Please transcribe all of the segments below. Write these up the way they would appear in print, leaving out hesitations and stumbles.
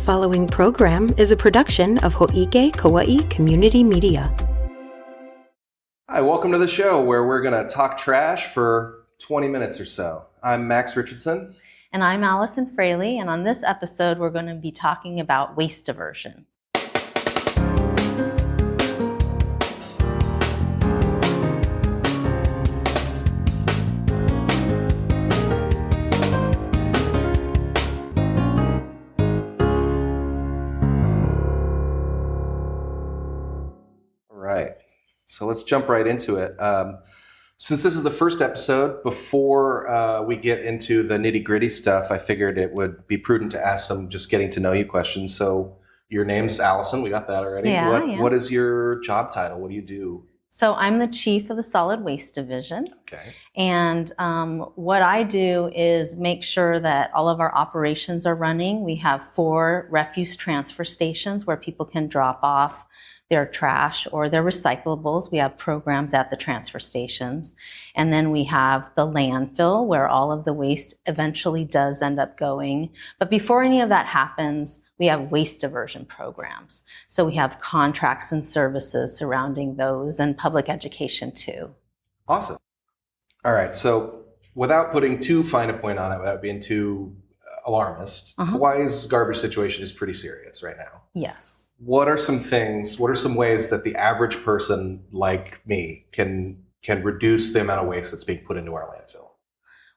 The following program is a production of Hō'ike, Kaua'i Community Media. Hi, welcome to the show where we're going to talk trash for 20 minutes or so. I'm Max Richardson. And I'm Allison Fraley, and on this episode we're going to be talking about waste diversion. So let's jump right into it. Since this is the first episode, before we get into the nitty-gritty stuff, I figured it would be prudent to ask some just getting to know you questions. So your name's Allison. We got that already. Yeah. What is your job title? What do you do? So I'm the chief of the Solid Waste Division. Okay. And what I do is make sure that all of our operations are running. We have 4 refuse transfer stations where people can drop off their trash or their recyclables. We have programs at the transfer stations. And then we have the landfill where all of the waste eventually does end up going. But before any of that happens, we have waste diversion programs. So we have contracts and services surrounding those and public education too. Awesome. All right. So without putting too fine a point on it, without being too alarmist, Hawaii's garbage situation is pretty serious right now. Yes. What are some ways that the average person like me can reduce the amount of waste that's being put into our landfill?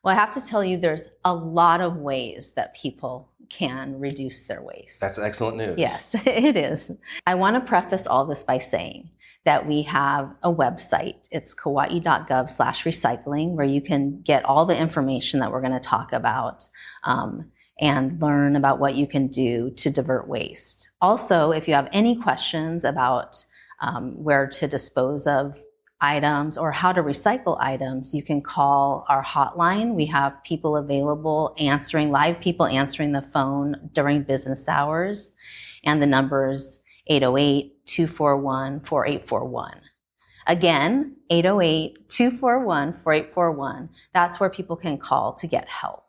Well, I have to tell you, there's a lot of ways that people can reduce their waste. That's excellent news. Yes, it is. I want to preface all this by saying that we have a website. It's kaua'i.gov/recycling, where you can get all the information that we're going to talk about and learn about what you can do to divert waste. Also, if you have any questions about where to dispose of items or how to recycle items, you can call our hotline. We have people available live people answering the phone during business hours. And the number is 808-241-4841. Again, 808-241-4841. That's where people can call to get help.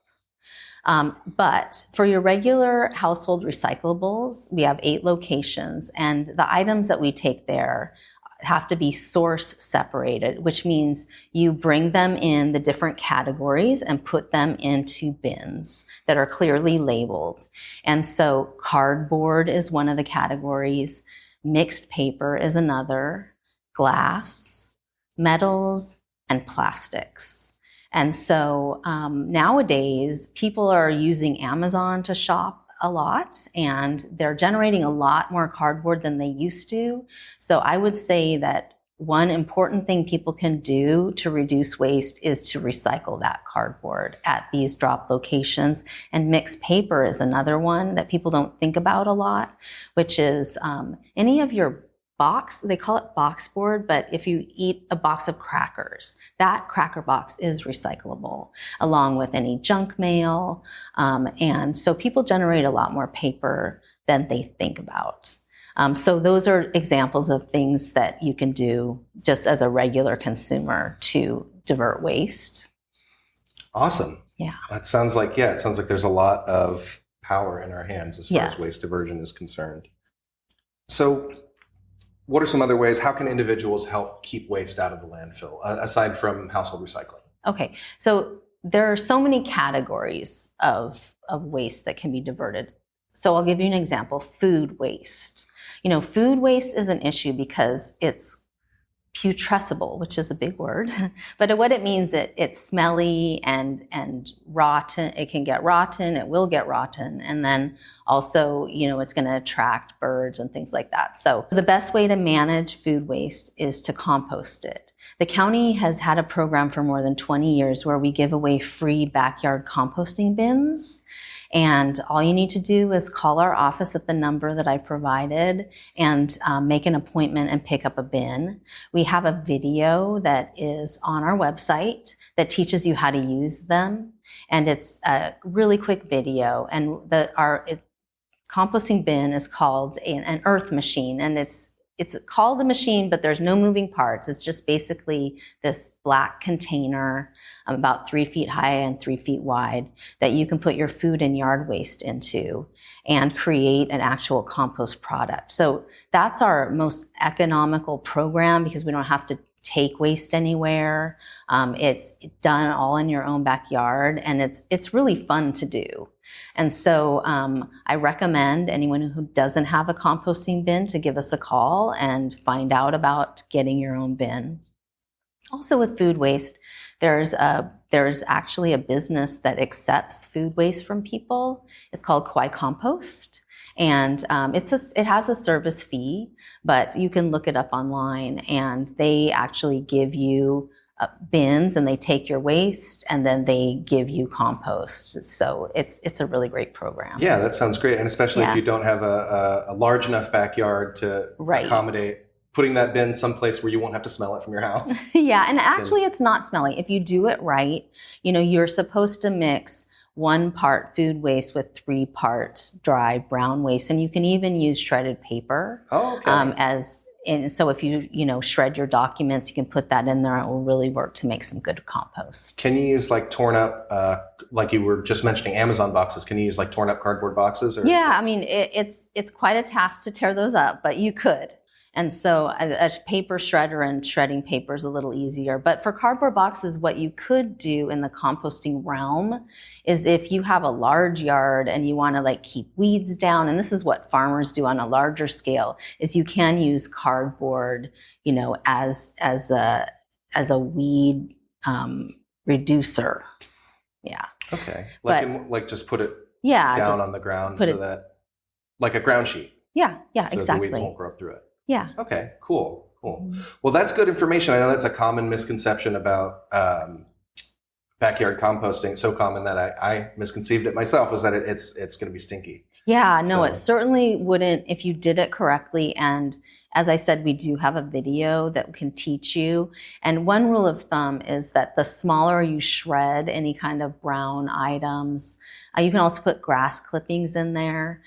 But for your regular household recyclables, we have 8 locations, and the items that we take there have to be source separated, which means you bring them in the different categories and put them into bins that are clearly labeled. And so cardboard is one of the categories, mixed paper is another, glass, metals, and plastics. And so nowadays, people are using Amazon to shop a lot, and they're generating a lot more cardboard than they used to. So I would say that one important thing people can do to reduce waste is to recycle that cardboard at these drop locations. And mixed paper is another one that people don't think about a lot, which is any of your box, they call it box board, but if you eat a box of crackers, that cracker box is recyclable, along with any junk mail. And so people generate a lot more paper than they think about. So those are examples of things that you can do just as a regular consumer to divert waste. Awesome. Yeah. It sounds like there's a lot of power in our hands as far Yes. as waste diversion is concerned. So what are some other ways? How can individuals help keep waste out of the landfill, aside from household recycling? Okay, so there are so many categories of waste that can be diverted. So I'll give you an example, food waste. Food waste is an issue because it's putrescible, which is a big word, but what it means, it's smelly and rotten. It can get rotten, it will get rotten, and then also, it's going to attract birds and things like that. So the best way to manage food waste is to compost it. The county has had a program for more than 20 years where we give away free backyard composting bins. And all you need to do is call our office at the number that I provided and make an appointment and pick up a bin. We have a video that is on our website that teaches you how to use them. And it's a really quick video. And our composting bin is called an earth machine. And it's it's called a machine, but there's no moving parts. It's just basically this black container about 3 feet high and 3 feet wide that you can put your food and yard waste into and create an actual compost product. So that's our most economical program because we don't have to take waste anywhere. It's done all in your own backyard, and it's really fun to do. And so I recommend anyone who doesn't have a composting bin to give us a call and find out about getting your own bin. Also with food waste, there's actually a business that accepts food waste from people. It's called Kaua'i Compost. And it has a service fee, but you can look it up online, and they actually give you bins, and they take your waste, and then they give you compost. So it's a really great program. Yeah, that sounds great, and especially if you don't have a large enough backyard to accommodate putting that bin someplace where you won't have to smell it from your house. Yeah, and actually it's not smelly. If you do it right, you're supposed to mix 1 part food waste with 3 parts dry brown waste, and you can even use shredded paper. Oh, okay. So if you shred your documents, you can put that in there. It will really work to make some good compost. Can you use like torn up, like you were just mentioning Amazon boxes? Can you use like torn up cardboard boxes? Yeah, I mean it's quite a task to tear those up, but you could. And so a paper shredder and shredding paper is a little easier. But for cardboard boxes, what you could do in the composting realm is if you have a large yard and you want to like keep weeds down, and this is what farmers do on a larger scale, is you can use cardboard, as a weed reducer. Yeah. Okay. Just put it down on the ground that like a ground sheet. Yeah, so exactly. the weeds won't grow up through it. Yeah. Okay, cool. Well, that's good information. I know that's a common misconception about backyard composting. So common that I misconceived it myself, was that it's going to be stinky. Yeah, no, it certainly wouldn't if you did it correctly. And as I said, we do have a video that can teach you. And one rule of thumb is that the smaller you shred any kind of brown items, you can also put grass clippings in there.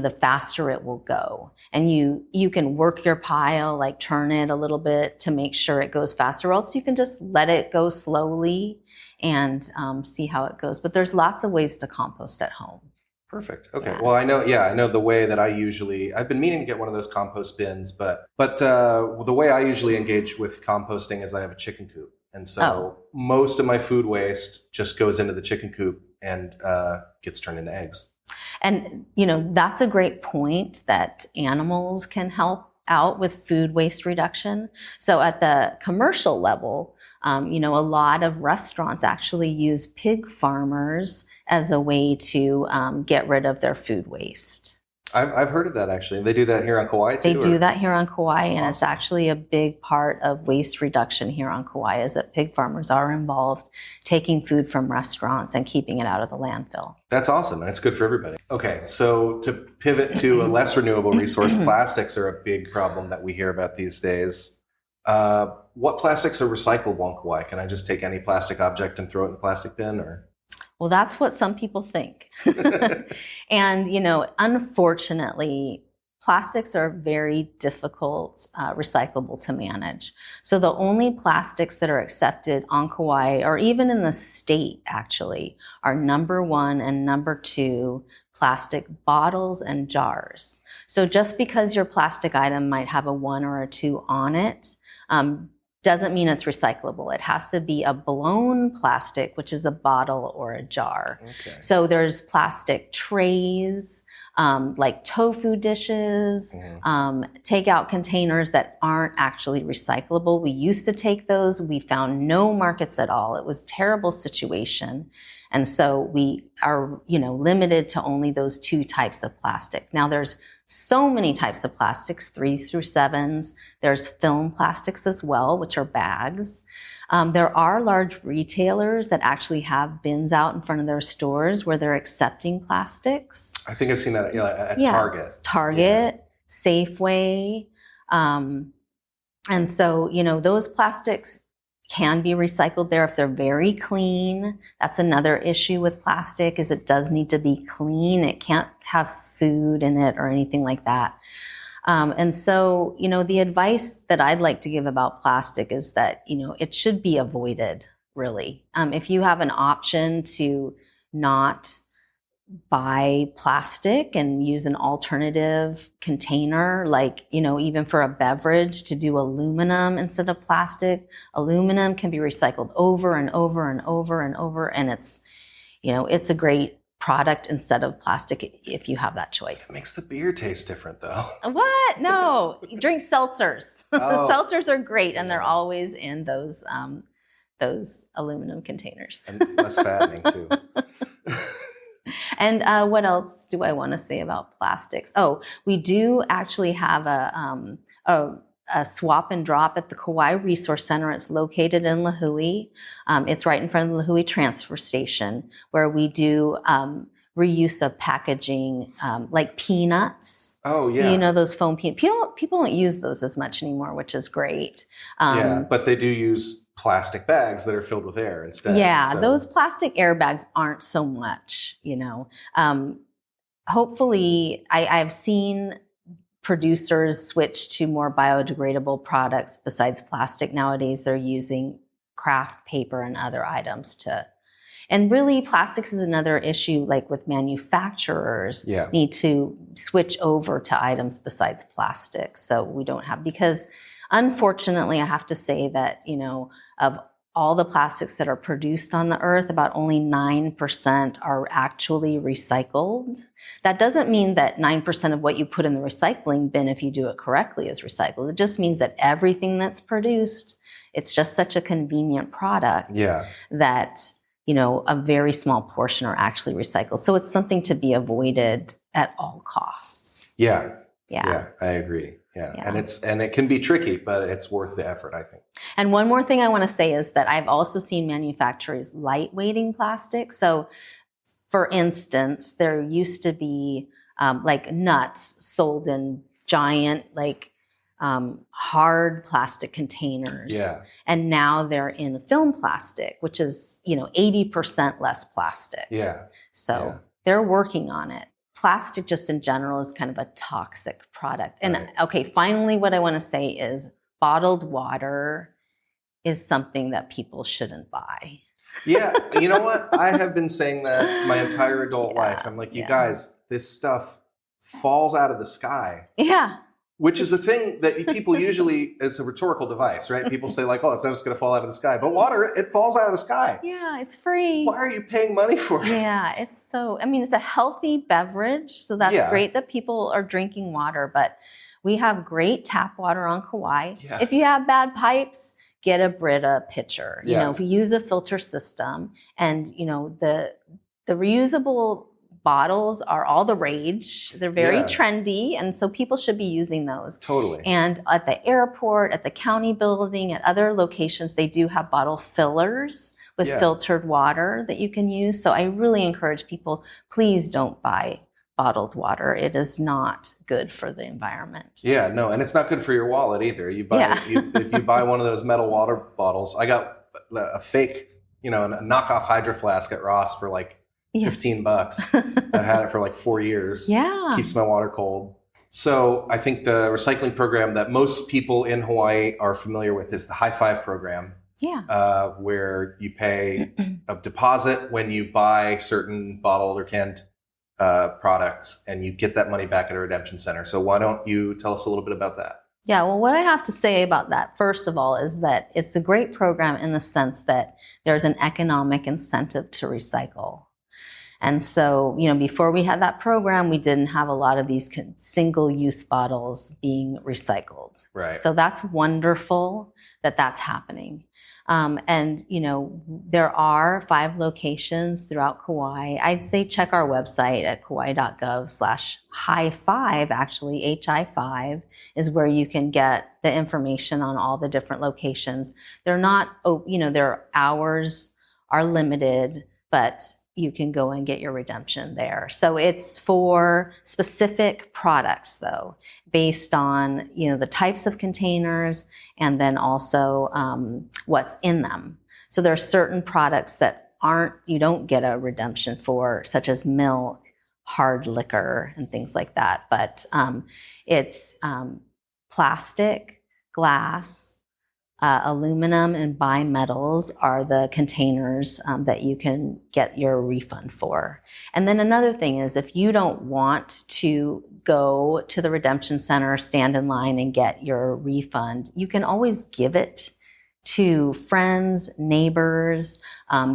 The faster it will go. And you can work your pile, like turn it a little bit to make sure it goes faster, or else you can just let it go slowly and see how it goes. But there's lots of ways to compost at home. Perfect. Okay. Yeah. Well, I know the way that I've been meaning to get one of those compost bins, but the way I usually engage with composting is I have a chicken coop. And so most of my food waste just goes into the chicken coop and gets turned into eggs. And, that's a great point that animals can help out with food waste reduction. So at the commercial level, a lot of restaurants actually use pig farmers as a way to get rid of their food waste. I've heard of that, actually. They do that here on Kaua'i too? They do that here on Kaua'i, and it's actually a big part of waste reduction here on Kaua'i, is that pig farmers are involved taking food from restaurants and keeping it out of the landfill. That's awesome, and it's good for everybody. Okay, so to pivot to a less renewable resource, plastics are a big problem that we hear about these days. What plastics are recyclable on Kaua'i? Can I just take any plastic object and throw it in the plastic bin, or? Well, that's what some people think. And, unfortunately, plastics are very difficult, recyclable to manage. So the only plastics that are accepted on Kaua'i, or even in the state actually, are number 1 and number 2 plastic bottles and jars. So just because your plastic item might have a 1 or a 2 on it, doesn't mean it's recyclable. It has to be a blown plastic, which is a bottle or a jar. Okay. So there's plastic trays, like tofu dishes, takeout containers that aren't actually recyclable. We used to take those. We found no markets at all. It was a terrible situation. And so we are, limited to only those 2 types of plastic. Now there's so many types of plastics, 3s through 7s. There's film plastics as well, which are bags. There are large retailers that actually have bins out in front of their stores where they're accepting plastics. I think I've seen that at Target. Target, Safeway. And so, those plastics can be recycled there if they're very clean. That's another issue with plastic, is it does need to be clean. It can't have food in it or anything like that. And so, the advice that I'd like to give about plastic is that, it should be avoided, really. If you have an option to not buy plastic and use an alternative container, like, even for a beverage, to do aluminum instead of plastic. Aluminum can be recycled over and over and over and over. And it's a great product instead of plastic if you have that choice. It makes the beer taste different, though. What? No, drink seltzers. Oh. Seltzers are great, and they're always in those aluminum containers. And less fattening, too. And what else do I want to say about plastics? Oh, we do actually have a swap and drop at the Kaua'i Resource Center. It's located in Lihue. It's right in front of the Lihue transfer station, where we do reuse of packaging, like peanuts. Oh, yeah. Those foam peanuts. People don't use those as much anymore, which is great. Yeah, but they do use plastic bags that are filled with air instead. Yeah, so. Those plastic airbags aren't so much, Hopefully, I've seen producers switch to more biodegradable products besides plastic. Nowadays, they're using craft paper and other items and really plastics is another issue, like with manufacturers need to switch over to items besides plastic. So we don't have, because unfortunately, I have to say that, of all the plastics that are produced on the earth, about only 9% are actually recycled. That doesn't mean that 9% of what you put in the recycling bin, if you do it correctly, is recycled. It just means that everything that's produced, it's just such a convenient product that, a very small portion are actually recycled. So it's something to be avoided at all costs. Yeah, I agree. Yeah. And it can be tricky, but it's worth the effort, I think. And one more thing I want to say is that I've also seen manufacturers lightweighting plastic. So, for instance, there used to be like nuts sold in giant, hard plastic containers. Yeah. And now they're in film plastic, which is, 80% less plastic. Yeah. So they're working on it. Plastic just in general is kind of a toxic product. And okay, finally, what I want to say is bottled water is something that people shouldn't buy. Yeah, you know what? I have been saying that my entire adult life. I'm like, you guys, this stuff falls out of the sky. Yeah. Which is a thing that people usually, it's a rhetorical device, right? People say like, oh, it's not just going to fall out of the sky. But water, it falls out of the sky. Yeah, it's free. Why are you paying money for it? Yeah, it's a healthy beverage. So that's great that people are drinking water. But we have great tap water on Kauai. Yeah. If you have bad pipes, get a Brita pitcher. If you use a filter system, and, the reusable bottles are all the rage. They're very trendy, and so people should be using those. Totally. And at the airport, at the county building, at other locations, they do have bottle fillers with filtered water that you can use. So I really encourage people, please don't buy bottled water. It is not good for the environment. Yeah, no, and it's not good for your wallet either. You buy if you buy one of those metal water bottles. I got a fake, a knockoff Hydro Flask at Ross for like $15. I've had it for like 4 years. Yeah. Keeps my water cold. So I think the recycling program that most people in Hawaii are familiar with is the High Five program. Yeah. Where you pay a deposit when you buy certain bottled or canned products, and you get that money back at a redemption center. So why don't you tell us a little bit about that? Yeah, well, what I have to say about that, first of all, is that it's a great program in the sense that there's an economic incentive to recycle. And so, before we had that program, we didn't have a lot of these single-use bottles being recycled. Right. So that's wonderful that that's happening. And, there are 5 locations throughout Kauai. I'd say check our website at kauai.gov/high5, actually, HI5 is where you can get the information on all the different locations. They're not, their hours are limited, but you can go and get your redemption there. So it's for specific products, though, based on, the types of containers and then also what's in them. So there are certain products that you don't get a redemption for, such as milk, hard liquor and things like that. But it's plastic, glass, aluminum, and bimetals are the containers that you can get your refund for. And then another thing is, if you don't want to go to the redemption center, stand in line and get your refund, you can always give it to friends, neighbors.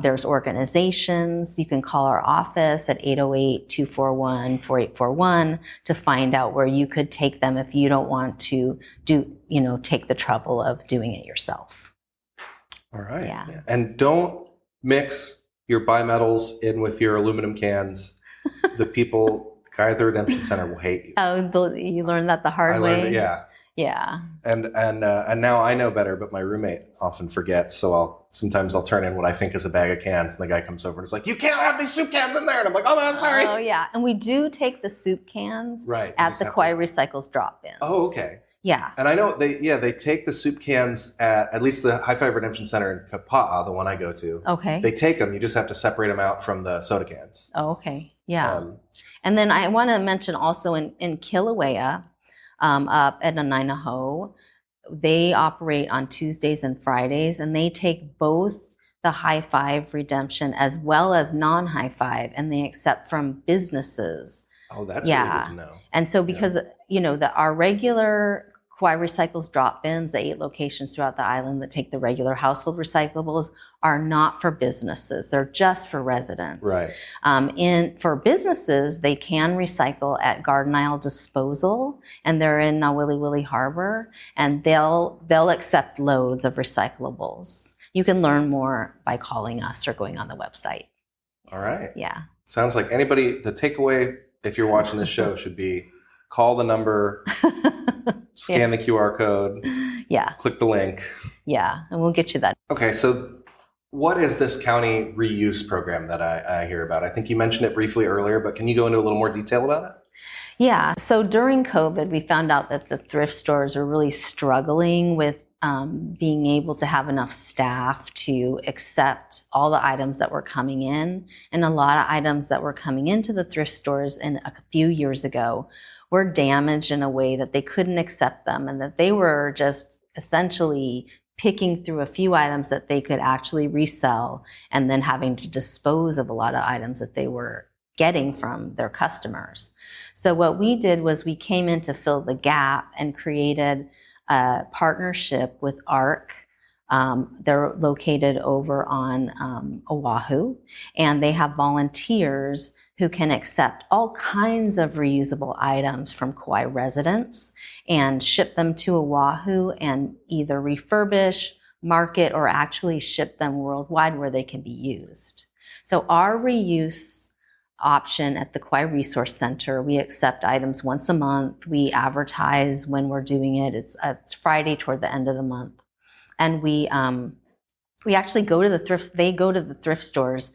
There's organizations. You can call our office at 808-241-4841 to find out where you could take them if you don't want to take the trouble of doing it yourself. All right. Yeah. And don't mix your bimetals in with your aluminum cans. The guy at the redemption center will hate you. Oh, you learned that the hard way? Yeah. Yeah. And now I know better, but my roommate often forgets. So sometimes I'll turn in what I think is a bag of cans, and the guy comes over and is like, "You can't have these soup cans in there." And I'm like, "Oh, I'm sorry." Oh, yeah. And we do take the soup cans at the Kaua'i Recycles drop-ins. Oh, okay. Yeah. And I know they take the soup cans at least the High Five Redemption Center in Kaua'i, the one I go to. Okay. They take them. You just have to separate them out from the soda cans. Oh, okay. Yeah. And then I want to mention also in Kilauea, up at Nanaho, they operate on Tuesdays and Fridays, and they take both the High Five redemption as well as non-High Five, and they accept from businesses. Oh, that's really good to know. And so because, our regular Kaua'i Recycles drop-ins, the 8 locations throughout the island that take the regular household recyclables, are not for businesses. They're just for residents. Right. For businesses, they can recycle at Garden Isle Disposal, and they're in Nawili Willi Harbor, and they'll accept loads of recyclables. You can learn more by calling us or going on the website. All right. Yeah. Sounds like the takeaway, if you're watching this show, should be call the number, scan the QR code, click the link. Yeah, and we'll get you that. Okay, so what is this county reuse program that I hear about? I think you mentioned it briefly earlier, but can you go into a little more detail about it? Yeah, so during COVID, we found out that the thrift stores were really struggling with being able to have enough staff to accept all the items that were coming in. And a lot of items that were coming into the thrift stores a few years ago were damaged in a way that they couldn't accept them, and that they were just essentially picking through a few items that they could actually resell, and then having to dispose of a lot of items that they were getting from their customers. So what we did was we came in to fill the gap and created a partnership with ARC. They're located over on Oahu, and they have volunteers who can accept all kinds of reusable items from Kauai residents and ship them to Oahu and either refurbish, market, or actually ship them worldwide where they can be used. So our reuse option at the Kauai Resource Center, we accept items once a month. We advertise when we're doing it. It's Friday toward the end of the month. And we actually go to the thrift stores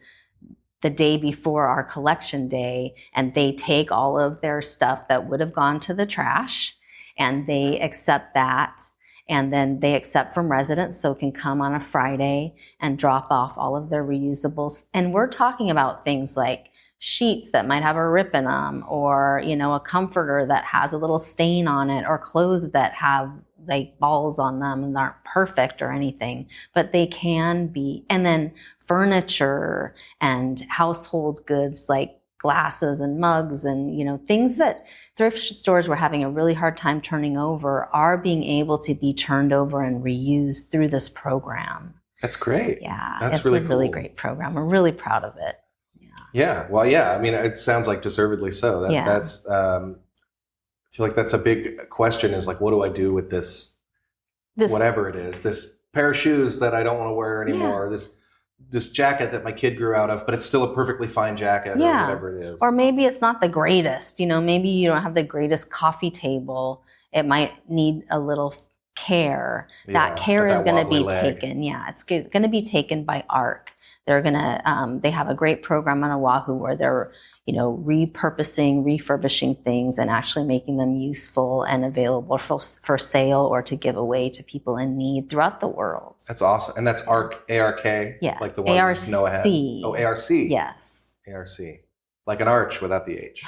the day before our collection day, and they take all of their stuff that would have gone to the trash, and they accept that, and then they accept from residents, so can come on a Friday and drop off all of their reusables. And we're talking about things like sheets that might have a rip in them, or a comforter that has a little stain on it, or clothes that have like balls on them and aren't perfect or anything, but they can be. And then furniture and household goods like glasses and mugs and things that thrift stores were having a really hard time turning over are being able to be turned over and reused through this program. That's great. Yeah, that's it's really a really cool. Great program. We're really proud of it. Yeah. Well, yeah. I mean, it sounds like deservedly so. That's. I feel like that's a big question. Is like, what do I do with this whatever it is? This pair of shoes that I don't want to wear anymore. Yeah. This jacket that my kid grew out of, but it's still a perfectly fine jacket, or whatever it is. Or maybe it's not the greatest. Maybe you don't have the greatest coffee table. It might need a little care. That care is going to be taken. Yeah, it's going to be taken by ARC. They're going to, they have a great program on Oahu where they're, repurposing, refurbishing things and actually making them useful and available for sale or to give away to people in need throughout the world. That's awesome. And that's ARC, A-R-K? Yeah. Like the one ARC. Noah had. Oh, ARC. Yes. ARC. like an arch without the H.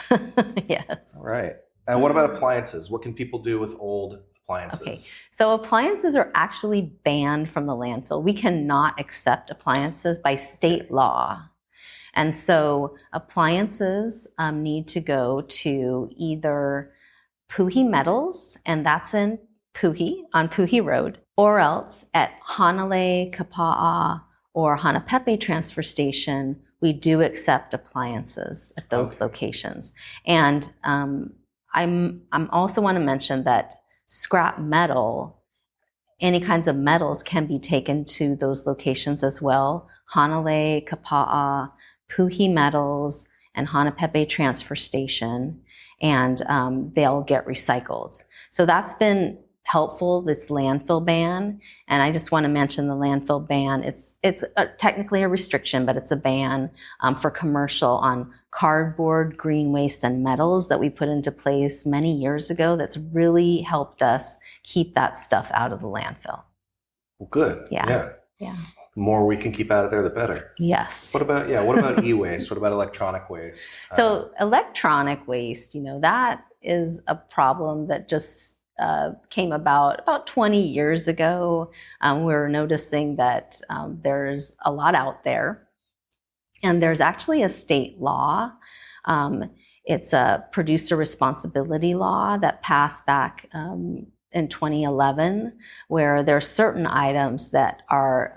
Yes. All right. And what about appliances? What can people do with old appliances? Okay, so appliances are actually banned from the landfill. We cannot accept appliances by state law. And so appliances need to go to either Puhi Metals, and that's in Puhi, on Puhi Road, or else at Hanalei, Kaua'i, or Hanapepe transfer station, we do accept appliances at those locations. And I'm also want to mention that scrap metal, any kinds of metals can be taken to those locations as well. Hanalei, Kaua'i, Puhi Metals, and Hanapepe transfer station, and they'll get recycled. So that's been helpful, this landfill ban. And I just want to mention the landfill ban. It's technically a restriction, but it's a ban for commercial on cardboard, green waste, and metals that we put into place many years ago that's really helped us keep that stuff out of the landfill. Well, good. Yeah. The more we can keep out of there, the better. Yes. What about e-waste? What about electronic waste? So electronic waste, that is a problem that just came about 20 years ago. We're noticing that there's a lot out there. And there's actually a state law. It's a producer responsibility law that passed back in 2011, where there are certain items that are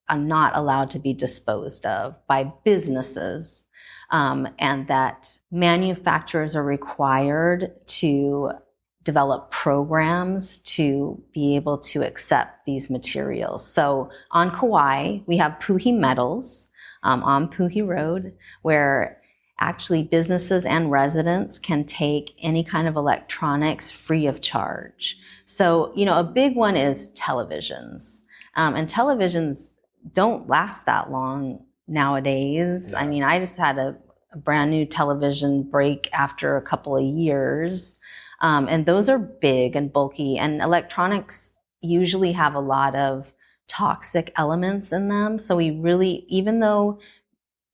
not allowed to be disposed of by businesses, and that manufacturers are required to develop programs to be able to accept these materials. So on Kauai, we have Puhi Metals on Puhi Road, where actually businesses and residents can take any kind of electronics free of charge. So, a big one is televisions. And televisions don't last that long nowadays. Yeah. I mean, I just had a brand new television break after a couple of years. And those are big and bulky, and electronics usually have a lot of toxic elements in them. So we really, even though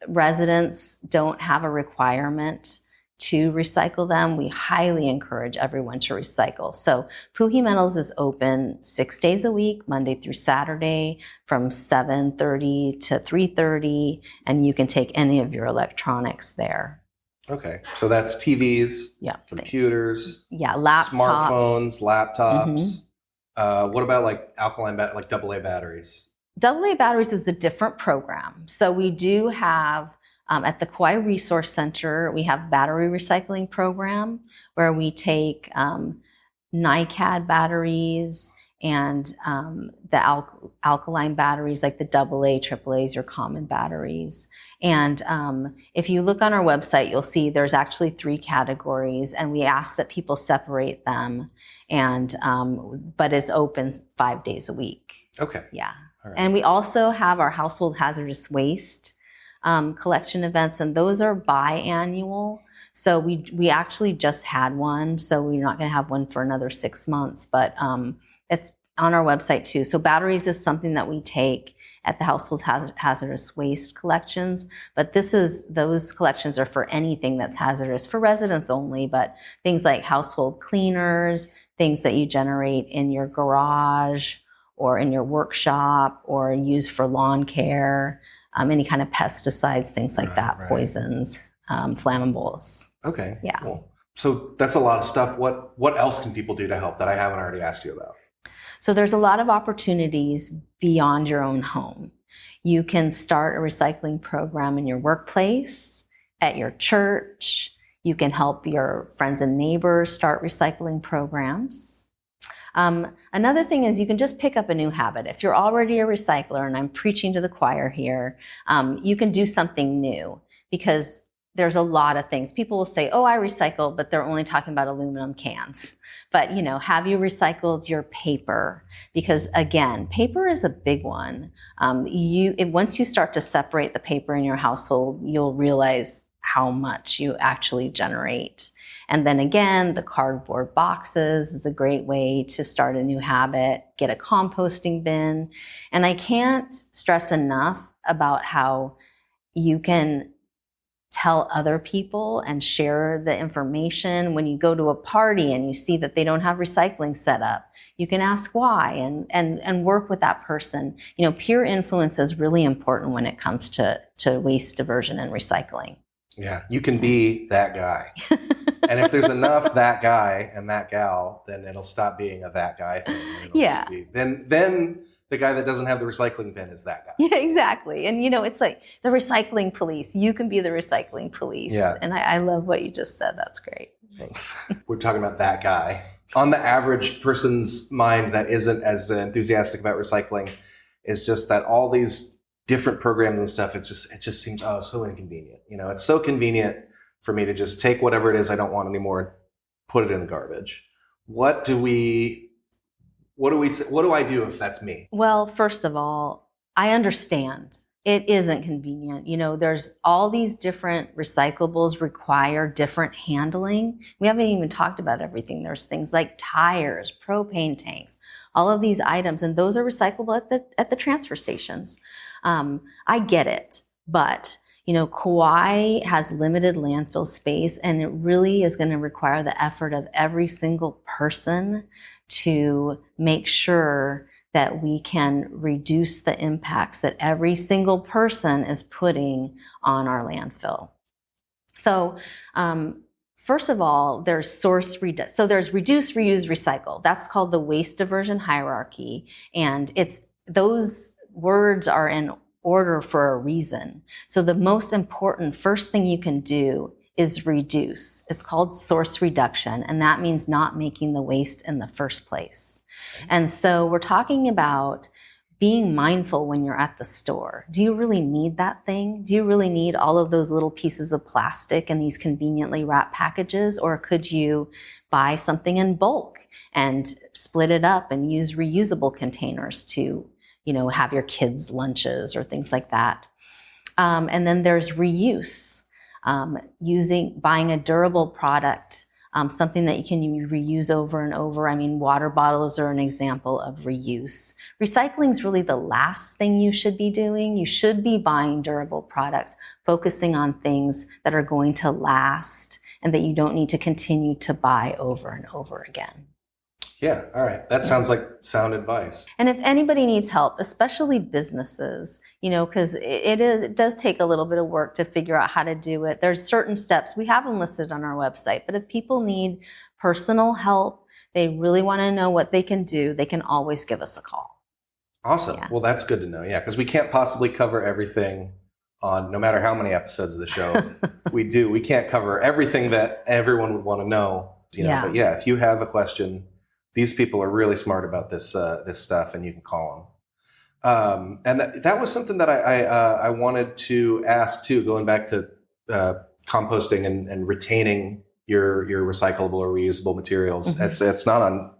residents don't have a requirement to recycle them, we highly encourage everyone to recycle. So Puhi Metals is open 6 days a week, Monday through Saturday, from 7:30 to 3:30, and you can take any of your electronics there. Okay, so that's TVs, computers, laptops, smartphones, laptops. What about like alkaline, like AA batteries? AA batteries is a different program. So we do have, at the Kauai Resource Center, we have battery recycling program where we take NiCad batteries and the alkaline batteries, like the AA, AAAs, your common batteries. And if you look on our website, you'll see there's actually 3 categories, and we ask that people separate them. And but it's open 5 days a week. Okay. Yeah. All right. And we also have our household hazardous waste collection events, and those are biannual. So we actually just had one, so we're not going to have one for another 6 months, but it's on our website too. So batteries is something that we take at the household hazardous waste collections, but those collections are for anything that's hazardous, for residents only, but things like household cleaners, things that you generate in your garage or in your workshop or use for lawn care, any kind of pesticides, things like that, poisons, flammables. Okay. Yeah. Cool. So that's a lot of stuff. What else can people do to help that I haven't already asked you about? So there's a lot of opportunities beyond your own home. You can start a recycling program in your workplace, at your church. You can help your friends and neighbors start recycling programs. Another thing is you can just pick up a new habit. If you're already a recycler, and I'm preaching to the choir here, you can do something new, because there's a lot of things. People will say, oh, I recycle, but they're only talking about aluminum cans. But, have you recycled your paper? Because again, paper is a big one. Once you start to separate the paper in your household, you'll realize how much you actually generate. And then again, the cardboard boxes is a great way to start a new habit. Get a composting bin. And I can't stress enough about how you can tell other people and share the information. When you go to a party and you see that they don't have recycling set up, you can ask why and work with that person. Peer influence is really important when it comes to waste diversion and recycling. Yeah, you can be that guy. And if there's enough that guy and that gal, then it'll stop being a that guy thing. Yeah. Then the guy that doesn't have the recycling bin is that guy. Yeah, exactly. And it's like the recycling police. You can be the recycling police. Yeah. And I love what you just said. That's great. Thanks. We're talking about that guy. On the average person's mind that isn't as enthusiastic about recycling is just that all these different programs and stuff, it just seems so inconvenient. It's so convenient for me to just take whatever it is I don't want anymore, put it in the garbage. What do I do if that's me? Well, first of all, I understand it isn't convenient. There's all these different recyclables require different handling. We haven't even talked about everything. There's things like tires, propane tanks, all of these items, and those are recyclable at the transfer stations. I get it, but Kaua'i has limited landfill space, and it really is going to require the effort of every single person to make sure that we can reduce the impacts that every single person is putting on our landfill. So, first of all, there's reduce, reuse, recycle. That's called the waste diversion hierarchy, and those words are in order for a reason. So the most important first thing you can do is reduce. It's called source reduction, and that means not making the waste in the first place. Okay. And so we're talking about being mindful when you're at the store. Do you really need that thing? Do you really need all of those little pieces of plastic in these conveniently wrapped packages? Or could you buy something in bulk and split it up and use reusable containers to have your kids' lunches or things like that. And then there's reuse, buying a durable product, something that you can reuse over and over. Water bottles are an example of reuse. Recycling is really the last thing you should be doing. You should be buying durable products, focusing on things that are going to last and that you don't need to continue to buy over and over again. Yeah, all right. That sounds like sound advice. And if anybody needs help, especially businesses, because it does take a little bit of work to figure out how to do it. There's certain steps. We have them listed on our website. But if people need personal help, they really want to know what they can do, they can always give us a call. Awesome. Yeah. Well, that's good to know. Yeah, because we can't possibly cover everything on no matter how many episodes of the show we do. We can't cover everything that everyone would want to know. Yeah. But yeah, if you have a question, these people are really smart about this stuff, and you can call them. And that was something that I wanted to ask too, going back to composting and retaining your recyclable or reusable materials. Mm-hmm. It's not on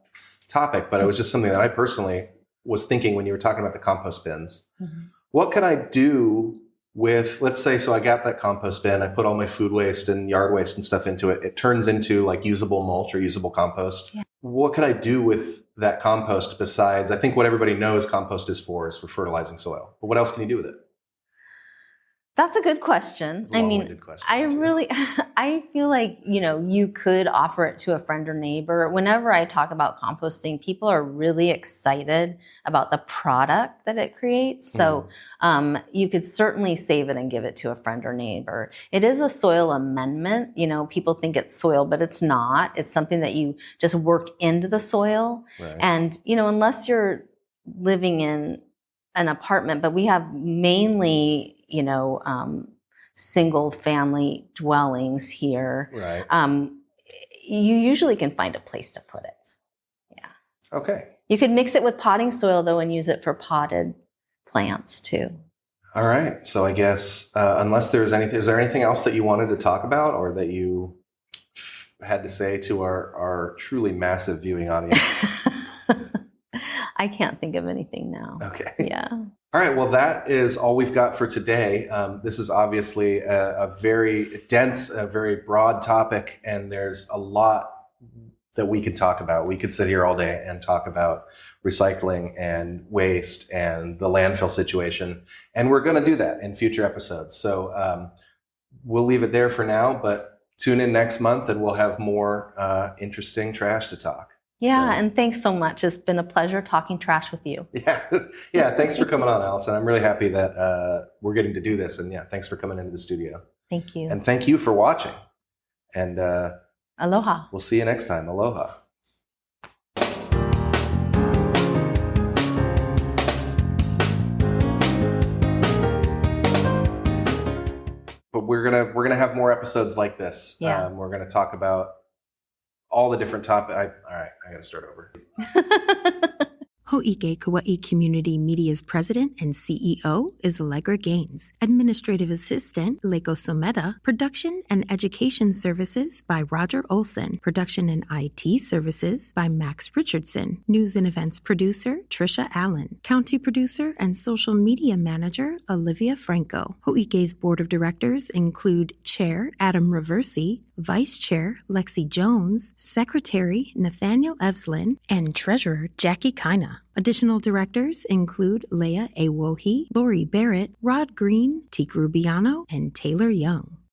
topic, but it was just something that I personally was thinking when you were talking about the compost bins. Mm-hmm. What can I do with, let's say, so I got that compost bin, I put all my food waste and yard waste and stuff into it. It turns into like usable mulch or usable compost. Yeah. What could I do with that compost besides, I think what everybody knows compost is for fertilizing soil. But what else can you do with it? That's a good question. I feel like, you could offer it to a friend or neighbor. Whenever I talk about composting, people are really excited about the product that it creates. So you could certainly save it and give it to a friend or neighbor. It is a soil amendment. People think it's soil, but it's not. It's something that you just work into the soil. Right. And, unless you're living in an apartment, but we have mainly single family dwellings here. Right. You usually can find a place to put it. Yeah. Okay. You could mix it with potting soil though and use it for potted plants too. All right. So I guess unless there's anything, is there anything else that you wanted to talk about or that you had to say to our truly massive viewing audience? I can't think of anything now. Okay. Yeah. All right. Well, that is all we've got for today. This is obviously a very dense, a very broad topic, and there's a lot that we could talk about. We could sit here all day and talk about recycling and waste and the landfill situation, and we're going to do that in future episodes. So we'll leave it there for now, but tune in next month and we'll have more interesting trash to talk. Yeah, and thanks so much. It's been a pleasure talking trash with you. Yeah. Thanks for coming on, Allison. I'm really happy that we're getting to do this. And yeah, thanks for coming into the studio. Thank you. And thank you for watching. And Aloha. we'll see you next time. Aloha. But we're gonna have more episodes like this. Yeah. We're gonna talk about all the different topics. All right, I gotta start over. Hō'ike Kaua'i Community Media's president and CEO is Allegra Gaines. Administrative assistant, Leiko Someda. Production and education services by Roger Olson. Production and IT services by Max Richardson. News and events producer, Trisha Allen. County producer and social media manager, Olivia Franco. Hō'ike's board of directors include Chair Adam Reversi, Vice Chair Lexi Jones, Secretary Nathaniel Evslin, and Treasurer Jackie Kina. Additional directors include Leah Awohi, Lori Barrett, Rod Green, Teak Rubiano, and Taylor Young.